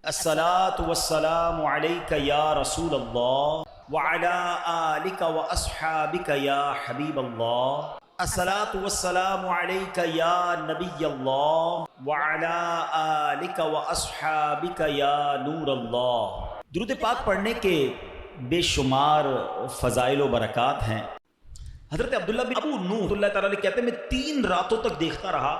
الصلاۃ والسلام علیک یا رسول اللہ وعلی آلک واصحابک یا حبیب اللہ۔ الصلاۃ والسلام علیک یا نبی اللہ وعلی آلک واصحابک یا نور اللہ۔ درود پاک پڑھنے کے بے شمار فضائل و برکات ہیں۔ حضرت عبداللہ بن ابو نوح اللہ تعالیٰ علیہ کہتے ہیں میں 3 راتوں تک دیکھتا رہا،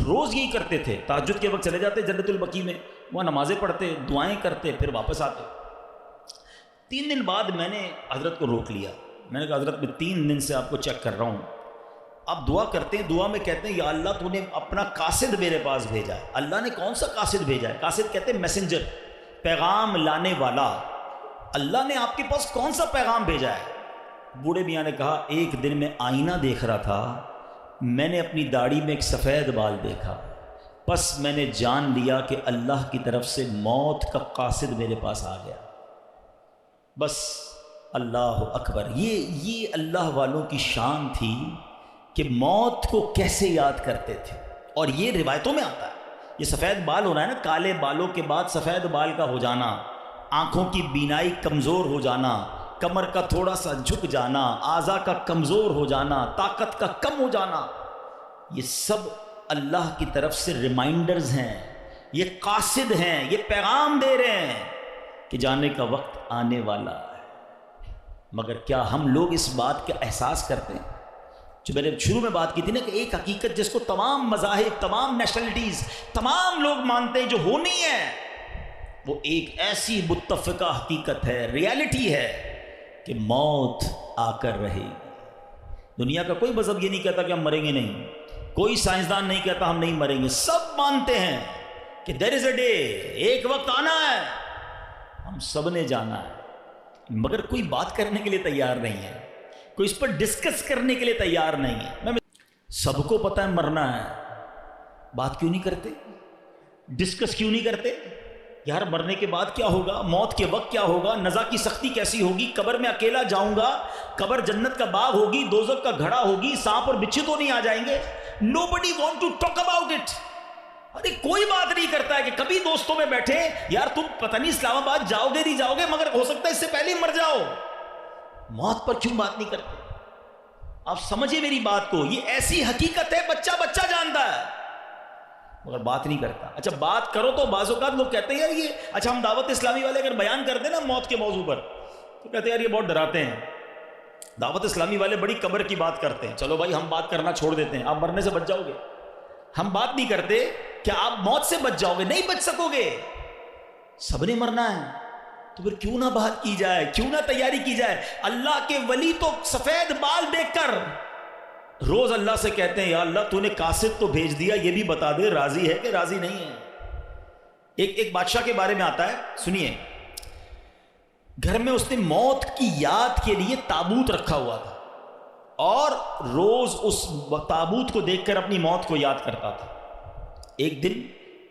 روز یہی کرتے تھے، تہجد کے وقت چلے جاتے جنت البقیع میں، وہاں نمازیں پڑھتے، دعائیں کرتے، پھر واپس آتے۔ 3 دن بعد میں نے حضرت کو روک لیا، میں نے کہا حضرت میں 3 دن سے آپ کو چیک کر رہا ہوں، آپ دعا کرتے ہیں، دعا میں کہتے ہیں یا اللہ تو نے اپنا قاصد میرے پاس بھیجا ہے۔ اللہ نے کون سا قاصد بھیجا ہے؟ قاصد کہتے ہیں میسنجر، پیغام لانے والا۔ اللہ نے آپ کے پاس کون سا پیغام بھیجا ہے؟ بوڑھے میاں نے کہا ایک دن میں آئینہ دیکھ رہا تھا، میں نے اپنی داڑھی میں ایک سفید بال دیکھا، بس میں نے جان لیا کہ اللہ کی طرف سے موت کا قاصد میرے پاس آ گیا۔ بس اللہ اکبر، یہ اللہ والوں کی شان تھی کہ موت کو کیسے یاد کرتے تھے۔ اور یہ روایتوں میں آتا ہے، یہ سفید بال ہونا ہے نا، کالے بالوں کے بعد سفید بال کا ہو جانا، آنکھوں کی بینائی کمزور ہو جانا، کمر کا تھوڑا سا جھک جانا، اعضاء کا کمزور ہو جانا، طاقت کا کم ہو جانا، یہ سب اللہ کی طرف سے ریمائنڈرز ہیں، یہ قاصد ہیں، یہ پیغام دے رہے ہیں کہ جانے کا وقت آنے والا ہے۔ مگر کیا ہم لوگ اس بات کا احساس کرتے ہیں؟ جو میں نے شروع میں بات کی تھی نا کہ ایک حقیقت جس کو تمام مذاہب، تمام نیشنلٹیز، تمام لوگ مانتے ہیں جو ہونی ہے، وہ ایک ایسی متفقہ حقیقت ہے، ریالٹی ہے کہ موت آ کر رہے گی۔ دنیا کا کوئی مذہب یہ نہیں کہتا کہ ہم مریں گے نہیں، کوئی سائنسدان نہیں کہتا ہم نہیں مریں گے، سب مانتے ہیں کہ دیر از اے ڈے، ایک وقت آنا ہے، ہم سب نے جانا ہے، مگر کوئی بات کرنے کے لیے تیار نہیں ہے، کوئی اس پر ڈسکس کرنے کے لیے تیار نہیں ہے۔ سب کو پتہ ہے مرنا ہے، بات کیوں نہیں کرتے؟ ڈسکس کیوں نہیں کرتے؟ یار مرنے کے بعد کیا ہوگا، موت کے وقت کیا ہوگا، نزا کی سختی کیسی ہوگی، قبر میں اکیلا جاؤں گا، قبر جنت کا باغ ہوگی، دوزخ کا گھڑا ہوگی، سانپ اور بچھو تو نہیں آ جائیں گے؟ Nobody want to talk about it۔ ارے کوئی بات نہیں کرتا ہے کہ کبھی دوستوں میں بیٹھے یار تم پتہ نہیں اسلام آباد جاؤ گے نہیں جاؤ گے، مگر ہو سکتا ہے اس سے پہلے ہی مر جاؤ۔ موت پر کیوں بات نہیں کرتے؟ آپ سمجھے میری بات کو، یہ ایسی حقیقت ہے بچہ بچہ جانتا ہے مگر بات نہیں کرتا۔ اچھا بات کرو تو بعض اوقات لوگ کہتے ہیں یار یہ، اچھا ہم دعوت اسلامی والے اگر بیان کرتے ہیں نا موت کے موضوع پر تو کہتے ہیں یار یہ بہت ڈراتے ہیں، دعوت اسلامی والے بڑی قبر کی بات کرتے ہیں۔ چلو بھائی ہم بات کرنا چھوڑ دیتے ہیں، آپ مرنے سے بچ جاؤ گے۔ ہم بات نہیں کرتے کہ آپ موت سے بچ جاؤ گے، نہیں بچ سکو گے، سب نے مرنا ہے، تو پھر کیوں نہ بات کی جائے، کیوں نہ تیاری کی جائے؟ اللہ کے ولی تو سفید بال دیکھ کر روز اللہ سے کہتے ہیں یا اللہ تو نے قاصد تو بھیج دیا، یہ بھی بتا دے راضی ہے کہ راضی نہیں ہے۔ ایک بادشاہ کے بارے میں آتا ہے، سنیے، گھر میں اس نے موت کی یاد کے لیے تابوت رکھا ہوا تھا اور روز اس تابوت کو دیکھ کر اپنی موت کو یاد کرتا تھا۔ ایک دن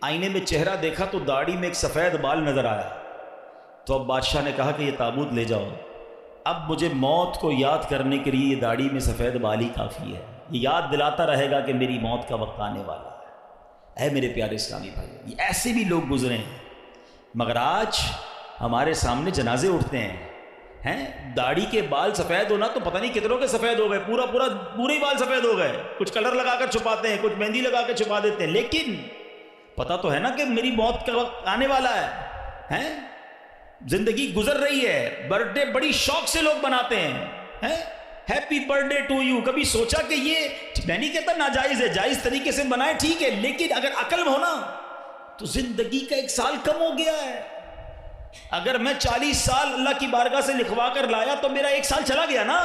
آئینے میں چہرہ دیکھا تو داڑھی میں ایک سفید بال نظر آیا، تو اب بادشاہ نے کہا کہ یہ تابوت لے جاؤ، اب مجھے موت کو یاد کرنے کے لیے یہ داڑھی میں سفید بال ہی کافی ہے، یہ یاد دلاتا رہے گا کہ میری موت کا وقت آنے والا ہے۔ اے میرے پیارے اسلامی بھائی، ایسے بھی لوگ گزرے ہیں، مگر آج ہمارے سامنے جنازے اٹھتے ہیں، داڑھی کے بال سفید ہونا تو پتہ نہیں کتنوں کے سفید ہو گئے، پورے بال سفید ہو گئے، کچھ کلر لگا کر چھپاتے ہیں، کچھ مہندی لگا کر چھپا دیتے ہیں، لیکن پتہ تو ہے نا کہ میری موت کا وقت آنے والا ہے۔ زندگی گزر رہی ہے، برتھ ڈے بڑی شوق سے لوگ مناتے ہیں، happy birthday to you. کبھی سوچا کہ یہ، میں نہیں کہتا ناجائز ہے، جائز طریقے سے منائے ٹھیک ہے، لیکن اگر عقل میں ہونا تو زندگی کا 1 سال کم ہو گیا ہے۔ اگر میں 40 سال اللہ کی بارگاہ سے لکھوا کر لایا تو میرا 1 سال چلا گیا نا۔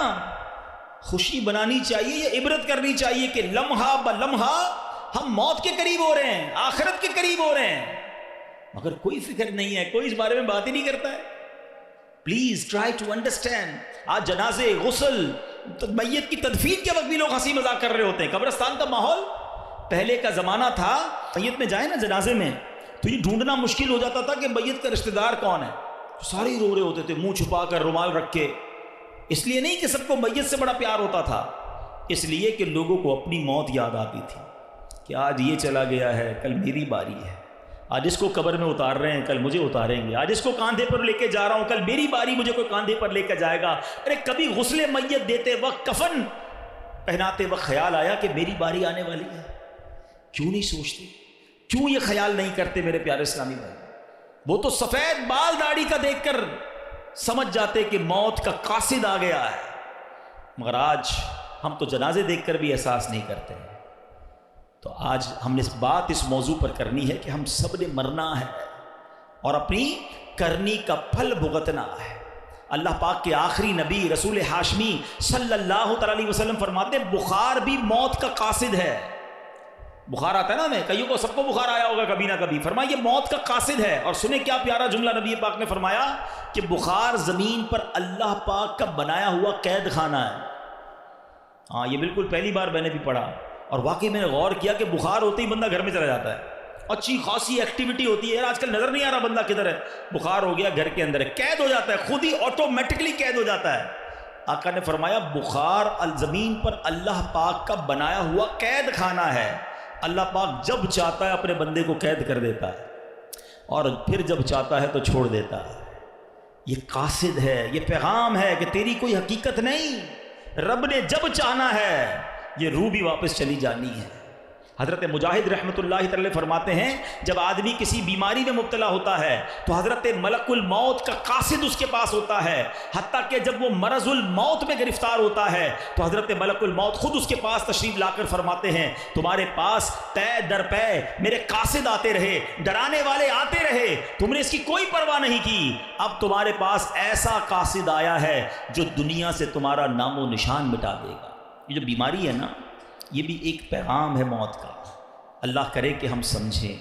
خوشی بنانی چاہیے، یہ عبرت کرنی چاہیے کہ لمحہ بلمحہ ہم موت کے قریب ہو رہے ہیں، آخرت کے قریب ہو رہے ہیں، مگر کوئی فکر نہیں ہے، کوئی اس بارے میں بات ہی نہیں کرتا ہے۔ Please try to understand. آج جنازے، غسل، میت کی تدفین کے وقت بھی لوگ ہنسی مذاق کر رہے ہوتے ہیں۔ قبرستان کا ماحول پہلے کا زمانہ تھا، میت میں جائیں نا جنازے میں تو یہ ڈھونڈنا مشکل ہو جاتا تھا کہ میت کا رشتہ دار کون ہے، سارے ہی رو رہے ہوتے تھے منہ چھپا کر، رومال رکھ کے۔ اس لیے نہیں کہ سب کو میت سے بڑا پیار ہوتا تھا، اس لیے کہ لوگوں کو اپنی موت یاد آتی تھی کہ آج یہ چلا گیا ہے، کل میری باری ہے، آج اس کو قبر میں اتار رہے ہیں، کل مجھے اتاریں گے. آج اس کو کاندھے پر لے کے جا رہا ہوں، کل میری باری مجھے کوئی کاندھے پر لے کے جائے گا. ارے کبھی غسل میت دیتے وقت، کفن پہناتے وقت خیال آیا کہ میری باری آنے والی ہے؟ کیوں نہیں سوچتے؟ کیوں یہ خیال نہیں کرتے میرے پیارے اسلامی بھائی؟ وہ تو سفید بال داڑھی کا دیکھ کر سمجھ جاتے کہ موت کا قاصد آ گیا ہے، مگر آج ہم تو جنازے دیکھ کر بھی احساس نہیں کرتے. تو آج ہم نے اس موضوع پر کرنی ہے کہ ہم سب نے مرنا ہے اور اپنی کرنی کا پھل بھگتنا ہے. اللہ پاک کے آخری نبی رسول ہاشمی صلی اللہ تعالی علیہ وسلم فرماتے ہیں بخار بھی موت کا قاصد ہے. بخار آتا ہے نا، ہمیں کئیوں کو سب کو بخار آیا ہوگا کبھی نہ کبھی. فرمایا یہ موت کا قاصد ہے. اور سنیں کیا پیارا جملہ نبی پاک نے فرمایا کہ بخار زمین پر اللہ پاک کا بنایا ہوا قید خانہ ہے. ہاں یہ بالکل پہلی بار میں نے بھی پڑھا، اور واقعی میں نے غور کیا کہ بخار ہوتے ہی بندہ گھر میں چلا جاتا ہے، اچھی خاصی ایکٹیویٹی ہوتی ہے. یار آج کل نظر نہیں آ رہا بندہ کدھر ہے، بخار ہو گیا گھر کے اندر ہے، قید ہو جاتا ہے، خود ہی آٹومیٹکلی قید ہو جاتا ہے. آقا نے فرمایا بخار زمین پر اللہ پاک کا بنایا ہوا قید خانہ ہے. اللہ پاک جب چاہتا ہے اپنے بندے کو قید کر دیتا ہے اور پھر جب چاہتا ہے تو چھوڑ دیتا ہے. یہ قاصد ہے، یہ پیغام ہے کہ تیری کوئی حقیقت نہیں، رب نے جب چاہنا ہے یہ روح بھی واپس چلی جانی ہے. حضرت مجاہد رحمۃ اللہ تعالی فرماتے ہیں جب آدمی کسی بیماری میں مبتلا ہوتا ہے تو حضرت ملک الموت کا قاصد اس کے پاس ہوتا ہے، حتیٰ کہ جب وہ مرض الموت میں گرفتار ہوتا ہے تو حضرت ملک الموت خود اس کے پاس تشریف لا کر فرماتے ہیں تمہارے پاس پے در پے میرے قاصد آتے رہے، ڈرانے والے آتے رہے، تم نے اس کی کوئی پرواہ نہیں کی، اب تمہارے پاس ایسا قاصد آیا ہے جو دنیا سے تمہارا نام و نشان مٹا دے گا. یہ جو بیماری ہے نا، یہ بھی ایک پیغام ہے موت کا. اللہ کرے کہ ہم سمجھیں،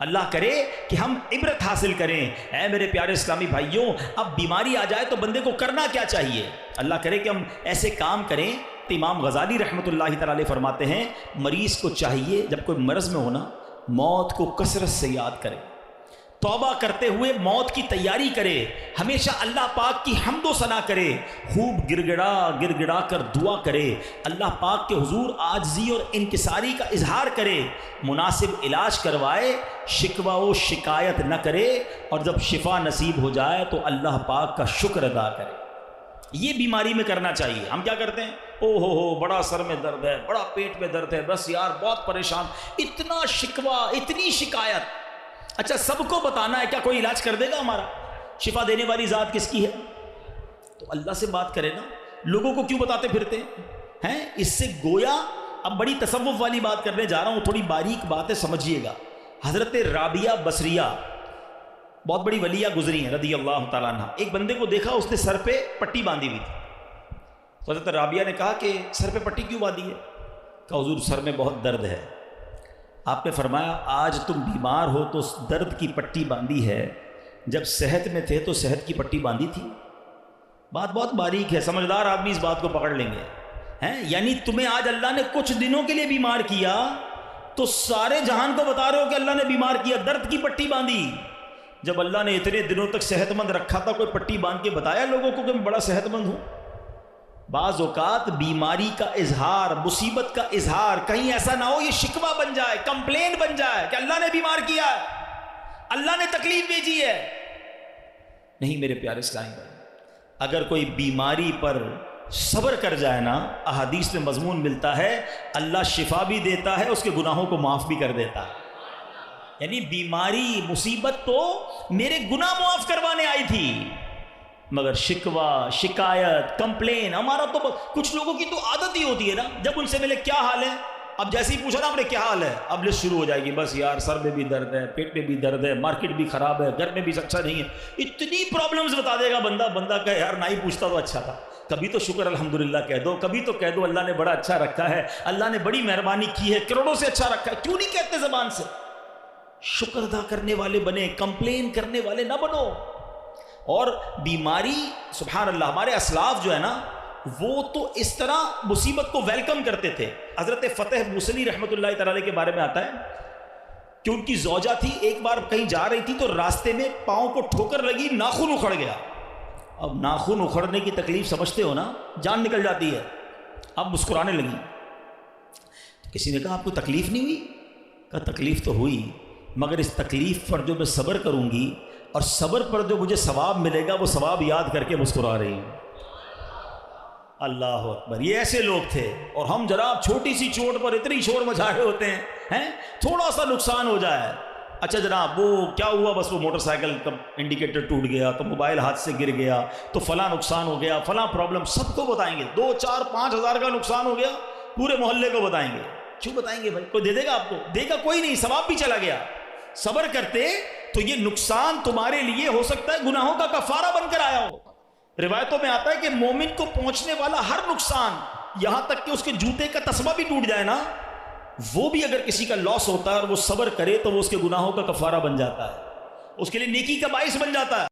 اللہ کرے کہ ہم عبرت حاصل کریں. اے میرے پیارے اسلامی بھائیوں، اب بیماری آ جائے تو بندے کو کرنا کیا چاہیے؟ اللہ کرے کہ ہم ایسے کام کریں. تو امام غزالی رحمۃ اللہ تعالی علیہ فرماتے ہیں مریض کو چاہیے جب کوئی مرض میں ہونا موت کو کثرت سے یاد کرے، توبہ کرتے ہوئے موت کی تیاری کرے، ہمیشہ اللہ پاک کی حمد و ثنا کرے، خوب گڑ گڑا کر دعا کرے، اللہ پاک کے حضور عاجزی اور انکساری کا اظہار کرے، مناسب علاج کروائے، شکوہ و شکایت نہ کرے، اور جب شفا نصیب ہو جائے تو اللہ پاک کا شکر ادا کرے. یہ بیماری میں کرنا چاہیے. ہم کیا کرتے ہیں؟ او ہو بڑا سر میں درد ہے، بڑا پیٹ میں درد ہے، بس یار بہت پریشان، اتنا شکوہ، اتنی شکایت. اچھا سب کو بتانا ہے، کیا کوئی علاج کر دے گا ہمارا؟ شفا دینے والی ذات کس کی ہے؟ تو اللہ سے بات کرے نا. لوگوں کو کیوں بتاتے پھرتے ہیں؟ اس سے گویا اب بڑی تصوف والی بات کرنے جا رہا ہوں، تھوڑی باریک بات ہے، سمجھیے گا. حضرت رابعہ بصریہ بہت بڑی ولیہ گزری ہیں رضی اللہ تعالیٰ عنہ. ایک بندے کو دیکھا اس نے سر پہ پٹی باندھی ہوئی تھی. تو حضرت رابعہ نے کہا کہ سر پہ پٹی کیوں باندھی ہے؟ کہا حضور سر میں بہت درد ہے. آپ نے فرمایا آج تم بیمار ہو تو درد کی پٹی باندھی ہے، جب صحت میں تھے تو صحت کی پٹی باندھی تھی. بات بہت باریک ہے، سمجھدار آدمی اس بات کو پکڑ لیں گے. یعنی تمہیں آج اللہ نے کچھ دنوں کے لیے بیمار کیا تو سارے جہان کو بتا رہے ہو کہ اللہ نے بیمار کیا، درد کی پٹی باندھی. جب اللہ نے اتنے دنوں تک صحت مند رکھا تھا کوئی پٹی باندھ کے بتایا لوگوں کو کہ میں بڑا صحت مند ہوں؟ بعض اوقات بیماری کا اظہار، مصیبت کا اظہار کہیں ایسا نہ ہو یہ شکوہ بن جائے، کمپلین بن جائے کہ اللہ نے بیمار کیا ہے، اللہ نے تکلیف بھیجی ہے. نہیں میرے پیارے اسلامی بھائی، اگر کوئی بیماری پر صبر کر جائے نا، احادیث میں مضمون ملتا ہے اللہ شفا بھی دیتا ہے، اس کے گناہوں کو معاف بھی کر دیتا ہے. یعنی بیماری مصیبت تو میرے گناہ معاف کروانے آئی تھی، مگر شکوہ شکایت کمپلین، ہمارا تو کچھ لوگوں کی تو عادت ہی ہوتی ہے نا، جب ان سے ملے کیا حال ہے، اب جیسے ہی پوچھا نا آپ نے کیا حال ہے، اب لسٹ شروع ہو جائے گی، بس یار سر میں بھی درد ہے، پیٹ میں بھی درد ہے، مارکیٹ بھی خراب ہے، گھر میں بھی اچھا نہیں ہے، اتنی پرابلمز بتا دے گا بندہ کہ یار نہ ہی پوچھتا تو اچھا تھا. کبھی تو شکر الحمدللہ کہہ دو، کبھی تو کہہ دو اللہ نے بڑا اچھا رکھا ہے، اللہ نے بڑی مہربانی کی ہے، کروڑوں سے اچھا رکھا ہے. کیوں نہیں کہتے زبان سے؟ شکر ادا کرنے والے بنے، کمپلین کرنے والے نہ بنو. اور بیماری سبحان اللہ، ہمارے اسلاف جو ہے نا وہ تو اس طرح مصیبت کو ویلکم کرتے تھے. حضرت فتح موصلی رحمۃ اللہ تعالی کے بارے میں آتا ہے کہ ان کی زوجہ تھی، ایک بار کہیں جا رہی تھی تو راستے میں پاؤں کو ٹھوکر لگی، ناخن اکھڑ گیا. اب ناخن اکھڑنے کی تکلیف سمجھتے ہو نا، جان نکل جاتی ہے. اب مسکرانے لگی. کسی نے کہا آپ کو تکلیف نہیں ہوئی؟ کہا تکلیف تو ہوئی، مگر اس تکلیف پر جو میں صبر کروں گی اور صبر پر جو مجھے ثواب ملے گا وہ ثواب یاد کر کے مسکرا رہی ہیں۔ اللہ اکبر، یہ ایسے لوگ تھے۔ اور ہم جناب چھوٹی سی چوٹ پر اتنی شور مچا رہے ہوتے ہیں، تھوڑا سا نقصان ہو جائے، اچھا جناب وہ کیا ہوا، بس وہ موٹر سائیکل کا انڈیکیٹر ٹوٹ گیا، تو موبائل ہاتھ سے گر گیا، تو فلاں نقصان ہو گیا، فلاں پرابلم، سب کو بتائیں گے۔ 2 4 5 ہزار کا نقصان ہو گیا، پورے محلے کو بتائیں گے۔ کیوں بتائیں گے بھائی؟ کوئی دے دے گا آپ کو؟ دے گا کوئی نہیں، ثواب بھی چلا گیا۔ صبر کرتے تو یہ نقصان تمہارے لیے ہو سکتا ہے گناہوں کا کفارہ بن کر آیا ہو۔ روایتوں میں آتا ہے کہ مومن کو پہنچنے والا ہر نقصان، یہاں تک کہ اس کے جوتے کا تسمہ بھی ٹوٹ جائے نا، وہ بھی اگر کسی کا لاس ہوتا ہے اور وہ صبر کرے تو وہ اس کے گناہوں کا کفارہ بن جاتا ہے، اس کے لیے نیکی کا باعث بن جاتا ہے۔